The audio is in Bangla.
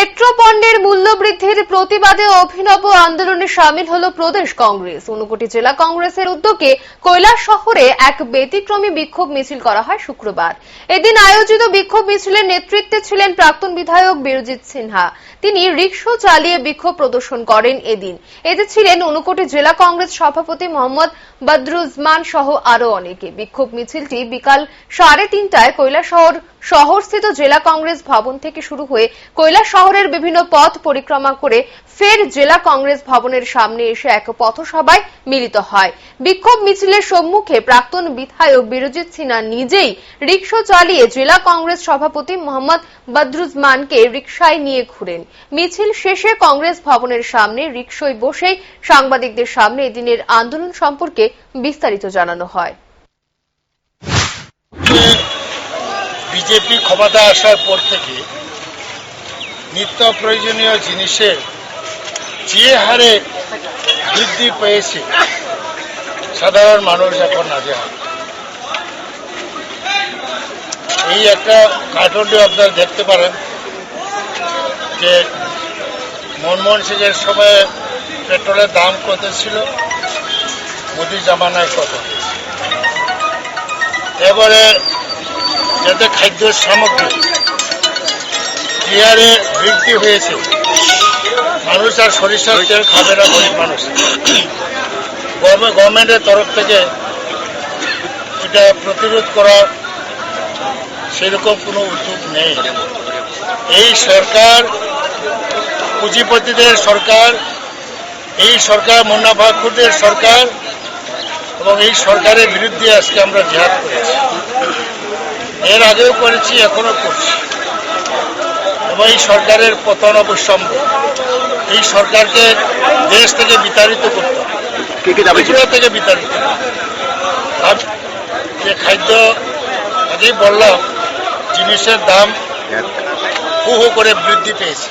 পেট্রোপণ্যের মূল্য বৃদ্ধির প্রতিবাদে অভিনব আন্দোলনে সামিল হল প্রদেশ কংগ্রেস। ঊনকোটি জেলা কংগ্রেসের উদ্যোগে কৈলাসহরে এক ব্যতিক্রমী বিক্ষোভ মিছিল করা হয় শুক্রবার। এদিন আয়োজিত বিক্ষোভ মিছিলের নেতৃত্বে ছিলেন প্রাক্তন বিধায়ক বীরজিৎ সিনহা। তিনি রিকশা চালিয়ে বিক্ষোভ প্রদর্শন করেন। এতে ছিলেন ঊনকোটি জেলা কংগ্রেস সভাপতি মোহাম্মদ বদরুজ্জামান সহ আরো অনেকে। বিক্ষোভ মিছিলটি বিকাল 3:30টায় কৈলাসহর শহরস্থিত জেলা কংগ্রেস ভবন থেকে শুরু হয়ে কৈলাসহরের বিভিন্ন পথ পরিক্রমা করে ফের জেলা কংগ্রেস ভবনের সামনে এসে এক পথসভায় মিলিত হয়। বিক্ষোভ মিছিলের সম্মুখে প্রাক্তন বিধায়ক বীরজিৎ সিনহা নিজেই রিকশা চালিয়ে জেলা কংগ্রেস সভাপতি মোহাম্মদ বদরুজ্জামানকে রিকশায় নিয়ে ঘুরেন। মিছিল শেষে কংগ্রেস ভবনের সামনে রিকশায় বসেই সাংবাদিকদের সামনে এদিনের আন্দোলন সম্পর্কে বিস্তারিত জানানো হয়। বিজেপি ক্ষমতা আসার পর থেকে নিত্য প্রয়োজনীয় জিনিসের যে হারে বৃদ্ধি পেয়েছে, সাধারণ মানুষ এখন নাজেহাল। এই একটা কার্টুনটি আপনারা দেখতে পারেন যে মনমোহন সিংয়ের সময় পেট্রোলের দাম কত ছিল, মোদি জামানায় কত। এবারে যাতে খাদ্য সামগ্রী যে হারে বৃদ্ধি হয়েছে, মানুষ আর সরিষার তেল খাবে না গরিব মানুষ। গভর্নমেন্টের তরফ থেকে এটা প্রতিরোধ করার সেরকম কোনো উদ্যোগ নেই। এই সরকার পুঁজিপতিদের সরকার, এই সরকার মুনাফাখোরদের সরকার, এবং এই সরকারের বিরুদ্ধে আজকে আমরা জিহাদ করেছি। এর আগেও করেছি, এখনো করছি। এবং এই সরকারের পতন অবশ্যম্ভ। এই সরকারকে দেশ থেকে বিতাড়িত করতে হবে, থেকে বিতাড়িত। যে খাদ্য আগেই বললাম, জিনিসের দাম হু হু করে বৃদ্ধি পেয়েছে।